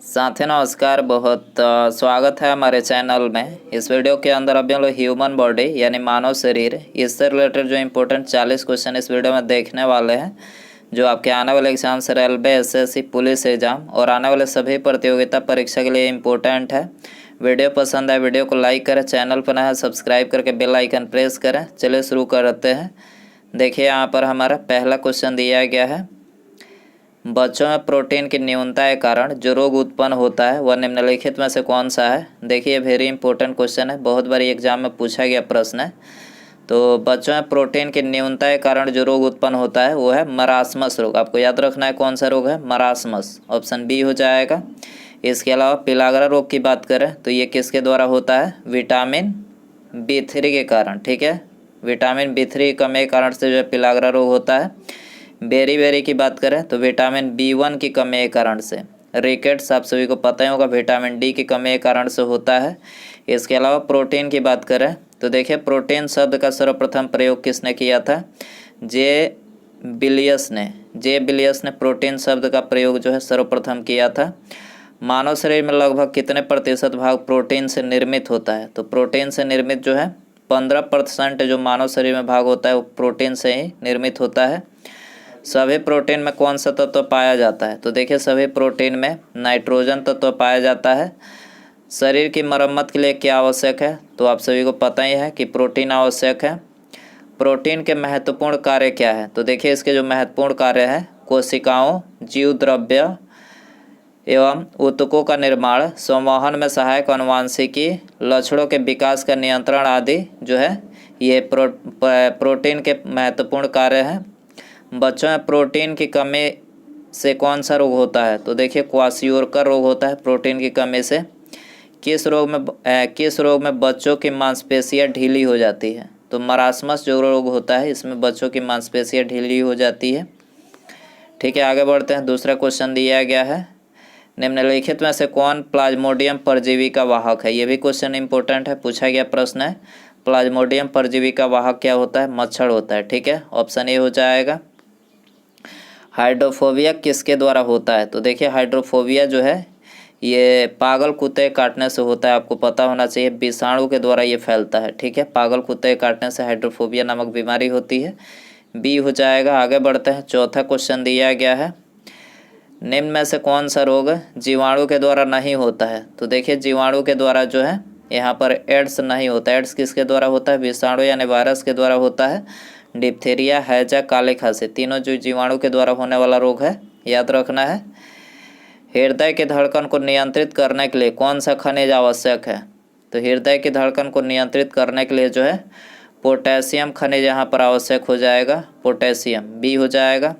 साथी नमस्कार। बहुत स्वागत है हमारे चैनल में। इस वीडियो के अंदर अभी हम लोग ह्यूमन बॉडी यानी मानव शरीर, इससे रिलेटेड जो इम्पोर्टेंट 40 क्वेश्चन इस वीडियो में देखने वाले हैं, जो आपके आने वाले एग्जाम से रेलवे, एसएससी, पुलिस एग्जाम और आने वाले सभी प्रतियोगिता परीक्षा के लिए इम्पोर्टेंट है। वीडियो पसंद आए वीडियो को लाइक करें, चैनल पर नया है सब्सक्राइब करके बेल आइकन प्रेस करें। चलिए शुरू करते हैं। देखिए यहाँ पर हमारा पहला क्वेश्चन दिया गया है, बच्चों में प्रोटीन की न्यूनता के कारण जो रोग उत्पन्न होता है वह निम्नलिखित में से कौन सा है। देखिए वेरी इंपॉर्टेंट क्वेश्चन है, बहुत बार एग्जाम में पूछा गया प्रश्न है। तो बच्चों में प्रोटीन की न्यूनता के कारण जो रोग उत्पन्न होता है वो है मरासमस रोग। आपको याद रखना है कौन सा रोग है, मरासमस। ऑप्शन बी हो जाएगा। इसके अलावा पिलागरा रोग की बात करें तो ये किसके द्वारा होता है, विटामिन B3 के कारण। ठीक है, विटामिन B3 की कमी के कारण से जो है पिलागरा रोग होता है। बेरी की बात करें तो विटामिन B1 की कमी के कारण से। रिकेट्स आप सभी को पता ही होगा, विटामिन D की कमी के कारण से होता है। इसके अलावा प्रोटीन की बात करें तो देखिए प्रोटीन शब्द का सर्वप्रथम प्रयोग किसने किया था, जे बिलियस ने प्रोटीन शब्द का प्रयोग जो है सर्वप्रथम किया था। मानव शरीर में लगभग कितने प्रतिशत भाग प्रोटीन से निर्मित होता है, तो प्रोटीन से निर्मित जो है 15% जो मानव शरीर में भाग होता है वो प्रोटीन से ही निर्मित होता है। सभी प्रोटीन में कौन सा तत्व पाया जाता है, तो देखिए सभी प्रोटीन में नाइट्रोजन तत्व पाया जाता है। शरीर की मरम्मत के लिए क्या आवश्यक है, तो आप सभी को पता ही है कि प्रोटीन आवश्यक है। प्रोटीन के महत्वपूर्ण कार्य क्या है, तो देखिए इसके जो महत्वपूर्ण कार्य है, कोशिकाओं, जीव द्रव्य एवं ऊतकों का निर्माण, संवहन में सहायक, अनुवांशिकी, लक्षणों के विकास का नियंत्रण आदि जो है ये प्रोटीन के महत्वपूर्ण कार्य हैं। बच्चों में प्रोटीन की कमी से कौन सा रोग होता है, तो देखिए क्वाशियोरकर रोग होता है प्रोटीन की कमी से। किस रोग में बच्चों की मांसपेशियां ढीली हो जाती है, तो मरासमस जो रोग होता है इसमें बच्चों की मांसपेशियां ढीली हो जाती है। ठीक है, आगे बढ़ते हैं। दूसरा क्वेश्चन दिया गया है, निम्नलिखित में से कौन प्लाज्मोडियम परजीवी का वाहक है। ये भी क्वेश्चन इंपॉर्टेंट है, पूछा गया प्रश्न है। प्लाज्मोडियम परजीवी का वाहक क्या होता है, मच्छर होता है। ठीक है, ऑप्शन ए हो जाएगा। हाइड्रोफोबिया किसके द्वारा होता है, तो देखिए हाइड्रोफोबिया जो है ये पागल कुत्ते काटने से होता है। आपको पता होना चाहिए, विषाणु के द्वारा ये फैलता है। ठीक है, पागल कुत्ते काटने से हाइड्रोफोबिया नामक बीमारी होती है। बी हो जाएगा। आगे बढ़ते हैं। चौथा क्वेश्चन दिया गया है, निम्न में से कौन सा रोग जीवाणु के द्वारा नहीं होता है, तो देखिए जीवाणु के द्वारा जो है यहाँ पर एड्स नहीं होता है। एड्स किसके द्वारा होता है, विषाणु यानी वायरस के द्वारा होता है। डिप्थीरिया, हैजा, काले खांसी, तीनों जो जीवाणु के द्वारा होने वाला रोग है, याद रखना है। हृदय की धड़कन को नियंत्रित करने के लिए कौन सा खनिज आवश्यक है, तो हृदय की धड़कन को नियंत्रित करने के लिए जो है पोटेशियम खनिज यहाँ पर आवश्यक हो जाएगा, पोटेशियम। बी हो जाएगा।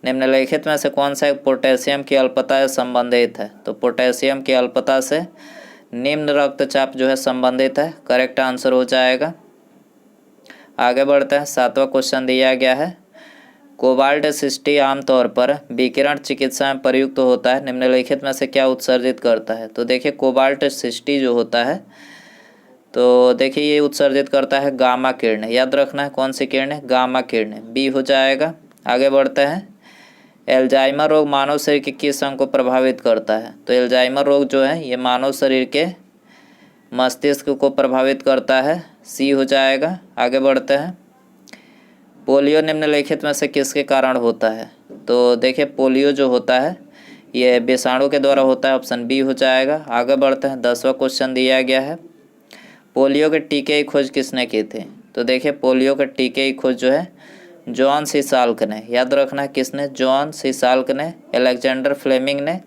निम्नलिखित में से कौन सा पोटेशियम की अल्पता से संबंधित है, तो पोटेशियम की अल्पता से निम्न रक्तचाप जो है संबंधित है। करेक्ट आंसर हो जाएगा। आगे बढ़ते हैं। सातवां क्वेश्चन दिया गया है, कोबाल्ट 60 आमतौर पर विकिरण चिकित्सा में प्रयुक्त होता है, निम्नलिखित में से क्या उत्सर्जित करता है, तो देखिए कोबाल्ट 60 जो होता है तो देखिए ये उत्सर्जित करता है गामा किरणें। याद रखना है कौन सी किरणें, गामा किरणें। बी हो जाएगा। आगे बढ़ते हैं। एल्जाइमर रोग मानव शरीर के किस अंग को प्रभावित करता है, तो एल्जाइमर रोग जो है ये मानव शरीर के मस्तिष्क को प्रभावित करता है। सी हो जाएगा। आगे बढ़ते हैं। पोलियो निम्नलिखित में से किसके कारण होता है, तो देखिए पोलियो जो होता है ये विषाणु के द्वारा होता है। ऑप्शन बी हो जाएगा। आगे बढ़ते हैं। 10वां क्वेश्चन दिया गया है, पोलियो के टीके की खोज किसने की थी, तो देखिए पोलियो के टीके की खोज जो है जॉन सी साल्क ने। याद रखना है किसने, जॉन सी साल्क ने। अलेक्जेंडर फ्लेमिंग ने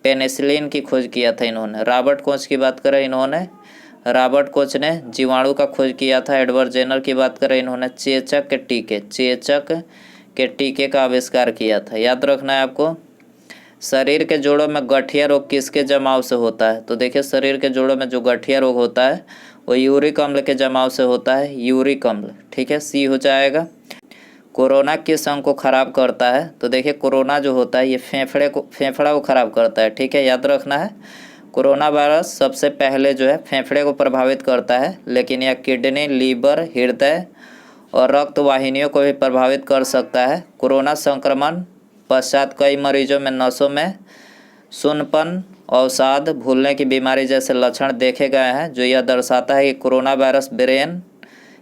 पेनिसिलिन की खोज किया था इन्होंने। रॉबर्ट कोच की बात करें इन्होंने, रॉबर्ट कोच ने जीवाणु का खोज किया था। एडवर्ड जेनर की बात करें इन्होंने चेचक के टीके का आविष्कार किया था। याद रखना है आपको। शरीर के जोड़ों में गठिया रोग किसके जमाव से होता है, तो देखिए शरीर के जोड़ों में जो गठिया रोग होता है वो यूरिक अम्ल के जमाव से होता है, यूरिक अम्ल। ठीक है, सी हो जाएगा। कोरोना किस अंग को खराब करता है, तो देखिए कोरोना जो होता है ये फेफड़ा को खराब करता है। ठीक है, याद रखना है। कोरोना वायरस सबसे पहले जो है फेफड़े को प्रभावित करता है, लेकिन यह किडनी, लीवर, हृदय और रक्त वाहिनियों को भी प्रभावित कर सकता है। कोरोना संक्रमण पश्चात कई मरीजों में नसों में सुन्नपन, अवसाद, भूलने की बीमारी जैसे लक्षण देखे गए हैं, जो यह दर्शाता है कि कोरोना वायरस ब्रेन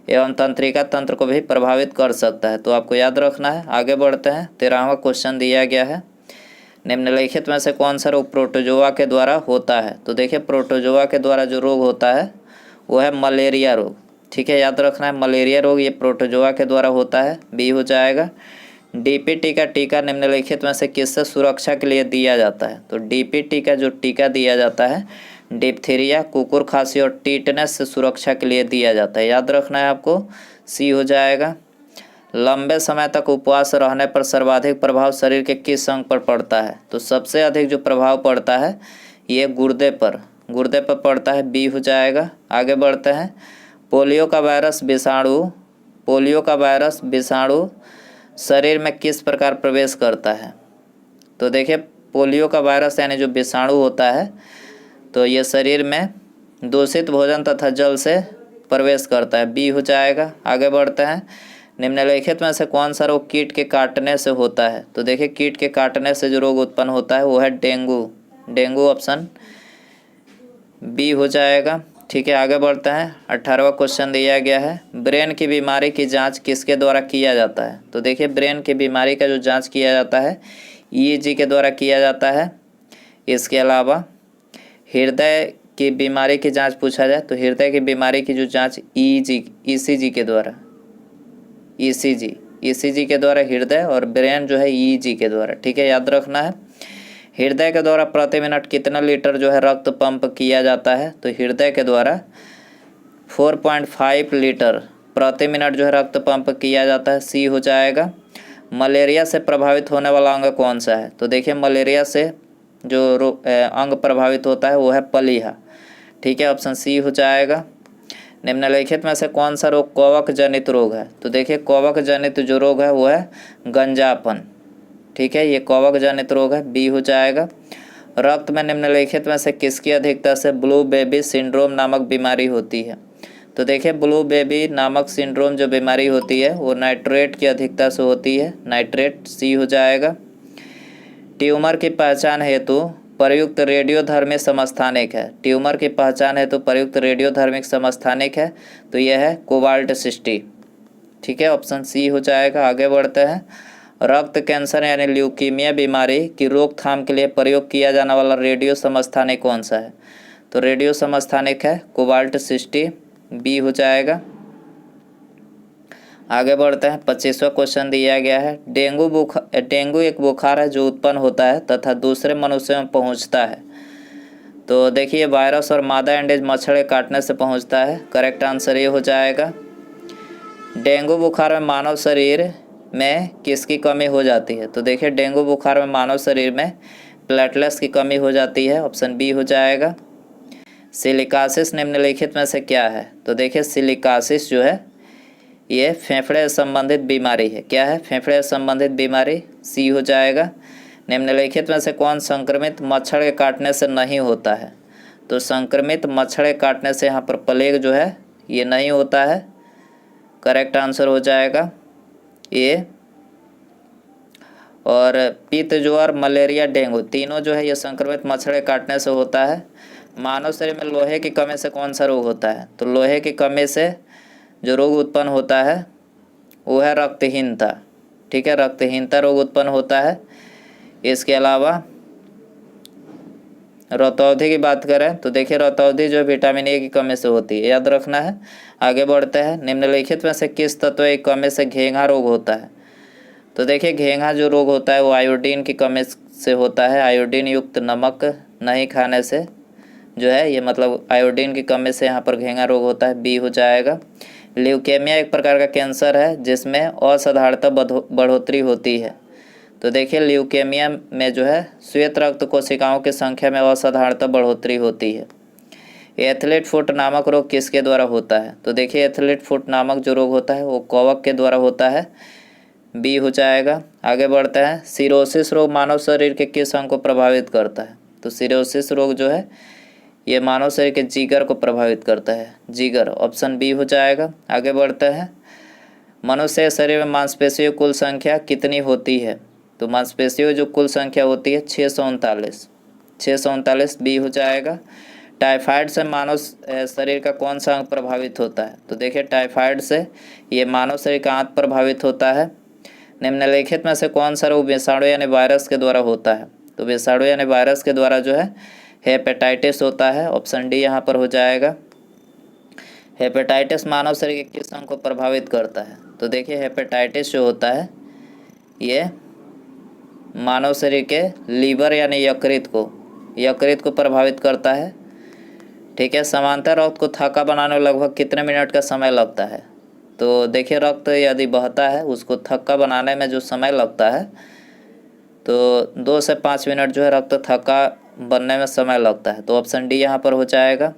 एवं तंत्रिका तंत्र को भी प्रभावित कर सकता है। तो आपको याद रखना है। आगे बढ़ते हैं। 13वां क्वेश्चन दिया गया है, निम्नलिखित में से कौन सा रोग प्रोटोजोआ के द्वारा होता है। तो देखिए प्रोटोजोआ के द्वारा जो रोग होता है वो है मलेरिया रोग। ठीक है, याद रखना है, मलेरिया रोग ये प्रोटोजोआ के द्वारा होता है। बी हो जाएगा। डीपीटी का टीका निम्नलिखित में से किससे सुरक्षा के लिए दिया जाता है। तो डीपीटी का जो टीका दिया जाता है डिप्थीरिया, कुकुर खांसी और टीटनेस से सुरक्षा के लिए दिया जाता है। याद रखना है आपको। सी हो जाएगा। लंबे समय तक उपवास रहने पर सर्वाधिक प्रभाव शरीर के किस अंग पर पड़ता है। तो सबसे अधिक जो प्रभाव पड़ता है ये गुर्दे पर पड़ता है। बी हो जाएगा। आगे बढ़ते हैं। पोलियो का वायरस विषाणु शरीर में किस प्रकार प्रवेश करता है। तो देखिए पोलियो का वायरस यानी जो विषाणु होता है तो ये शरीर में दूषित भोजन तथा जल से प्रवेश करता है। बी हो जाएगा। आगे बढ़ते हैं। निम्नलिखित में से कौन सा रोग कीट के काटने से होता है। तो देखिए कीट के काटने से जो रोग उत्पन्न होता है वो है डेंगू ऑप्शन बी हो जाएगा। ठीक है, आगे बढ़ते हैं। 18वां क्वेश्चन दिया गया है, ब्रेन की बीमारी की जांच किसके द्वारा किया जाता है। तो देखिए ब्रेन की बीमारी का जो जांच किया जाता है ईईजी के द्वारा किया जाता है। इसके अलावा हृदय की बीमारी की जांच पूछा जाए तो हृदय की बीमारी की जो जांच ईसीजी के द्वारा ईसीजी के द्वारा हृदय और ब्रेन जो है ईईजी के द्वारा। ठीक है, याद रखना है। हृदय के द्वारा प्रति मिनट कितना लीटर जो है रक्त पंप किया जाता है। तो हृदय के द्वारा 4.5 लीटर प्रति मिनट जो है रक्त पंप किया जाता है। सी हो जाएगा। मलेरिया से प्रभावित होने वाला अंग कौन सा है। तो देखिए मलेरिया से जो अंग प्रभावित होता है वो है पलीहा। ठीक है, ऑप्शन सी हो जाएगा। निम्नलिखित में से कौन सा रोग कवक जनित रोग है। तो देखिए कवक जनित जो रोग है वो है गंजापन। ठीक है, ये कवक जनित रोग है। बी हो जाएगा। रक्त में निम्नलिखित में से किसकी अधिकता से ब्लू बेबी सिंड्रोम नामक बीमारी होती है। तो देखिए ब्लू बेबी नामक सिंड्रोम जो बीमारी होती है वो नाइट्रेट की अधिकता से होती है। नाइट्रेट। सी हो जाएगा। ट्यूमर की पहचान हेतु प्रयुक्त रेडियोधर्मी समस्थानिक है। ट्यूमर की पहचान हेतु प्रयुक्त रेडियोधर्मिक समस्थानिक है तो यह है कोबाल्ट 60। ठीक है, ऑप्शन सी हो जाएगा। आगे बढ़ते हैं। रक्त कैंसर यानी ल्यूकीमिया बीमारी की रोकथाम के लिए प्रयोग किया जाने वाला रेडियो समस्थानिक कौन सा है। तो रेडियो समस्थानिक है कोबाल्ट 60। बी हो जाएगा। आगे बढ़ते हैं। 25वां क्वेश्चन दिया गया है, डेंगू एक बुखार है जो उत्पन्न होता है तथा दूसरे मनुष्यों में पहुंचता है। तो देखिए वायरस और मादा एंडेज मच्छर के काटने से पहुंचता है। करेक्ट आंसर ये हो जाएगा। डेंगू बुखार में मानव शरीर में किसकी कमी हो जाती है। तो देखिए डेंगू बुखार में मानव शरीर में प्लेटलेट्स की कमी हो जाती है। ऑप्शन बी हो जाएगा। सिलिकासिस निम्नलिखित में से क्या है। तो देखिए सिलिकासिस जो है ये फेफड़े संबंधित बीमारी है। क्या है? फेफड़े संबंधित बीमारी। सी हो जाएगा। निम्नलिखित में से कौन संक्रमित मच्छर के काटने से नहीं होता है। तो संक्रमित मच्छर के काटने से यहाँ पर प्लेग जो है ये नहीं होता है। करेक्ट आंसर हो जाएगा ये। और पित्त ज्वर मलेरिया डेंगू तीनों जो है ये संक्रमित मच्छर के काटने से होता है। मानव शरीर में लोहे की कमी से कौन सा रोग होता है। तो लोहे की कमी से जो रोग उत्पन्न होता है वो है रक्तहीनता। ठीक है, रक्तहीनता रोग उत्पन्न होता है। इसके अलावा रतौंधी की बात करें तो देखिए रतौंधी जो विटामिन ए की कमी से होती है, याद रखना है। आगे बढ़ते हैं। निम्नलिखित में से किस तत्व की कमी से घेंघा रोग होता है। तो देखिए घेंघा जो रोग होता है वो आयोडीन की कमी से होता है। आयोडीन युक्त नमक नहीं खाने से जो है ये मतलब आयोडीन की कमी से यहाँ पर घेंघा रोग होता है। बी हो जाएगा। ल्यूकेमिया एक प्रकार का कैंसर है जिसमें असाधारणता बढ़ोतरी होती है। तो देखिए ल्यूकेमिया में जो है श्वेत रक्त कोशिकाओं की संख्या में असाधारणता बढ़ोतरी होती है। एथलीट फुट नामक रोग किसके द्वारा होता है। तो देखिए एथलीट फुट नामक जो रोग होता है वो कवक के द्वारा होता है। बी हो जाएगा। आगे बढ़ते हैं। सिरोसिस रोग मानव शरीर के किस अंग को प्रभावित करता है। तो सिरोसिस रोग जो है ये मानव शरीर के जिगर को प्रभावित करता है। जिगर। ऑप्शन बी हो जाएगा। आगे बढ़ते हैं। मनुष्य के शरीर में मांसपेशियों कुल संख्या कितनी होती है। तो मांसपेशियों जो कुल संख्या होती है 639। 639 बी हो जाएगा। टाइफाइड से मानव शरीर का कौन सा अंग प्रभावित होता है? तो देखिए टाइफाइड से ये मानव शरीर का अंग प्रभावित होता है। निम्नलिखित में से कौन सा रोग विषाणु यानी वायरस के द्वारा होता है? तो विषाणु यानी वायरस के द्वारा जो है हेपेटाइटिस होता है। ऑप्शन डी यहाँ पर हो जाएगा। हेपेटाइटिस मानव शरीर के किस अंग को प्रभावित करता है? तो देखिए हेपेटाइटिस जो होता है ये मानव शरीर के लीवर यानी यकृत को प्रभावित करता है। ठीक है। समांतर रक्त को थक्का बनाने में लगभग कितने मिनट का समय लगता है? तो देखिए रक्त यदि बहता है उसको थक्का बनाने में जो समय लगता है तो 2 से 5 मिनट जो है रक्त थक्का बनने में समय लगता है। तो ऑप्शन डी यहाँ पर हो जाएगा।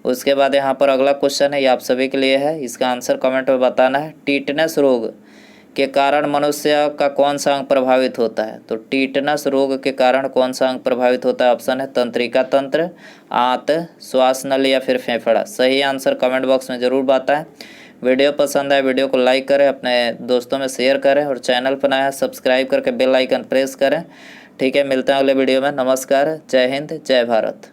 उसके बाद यहाँ पर अगला क्वेश्चन है, ये आप सभी के लिए है, इसका आंसर कमेंट में बताना है। टीटनस रोग के कारण मनुष्य का कौन सा अंग प्रभावित होता है? तो टीटनस रोग के कारण कौन सा अंग प्रभावित होता है? ऑप्शन है तंत्रिका तंत्र, आंत, श्वास नली या फिर फेफड़ा। सही आंसर कमेंट बॉक्स में ज़रूर बताएं। वीडियो पसंद आए वीडियो को लाइक करें, अपने दोस्तों में शेयर करें और चैनल पर नया है सब्सक्राइब करके बेल आइकन प्रेस करें। ठीक है, मिलते हैं अगले वीडियो में। नमस्कार, जय हिंद, जय भारत।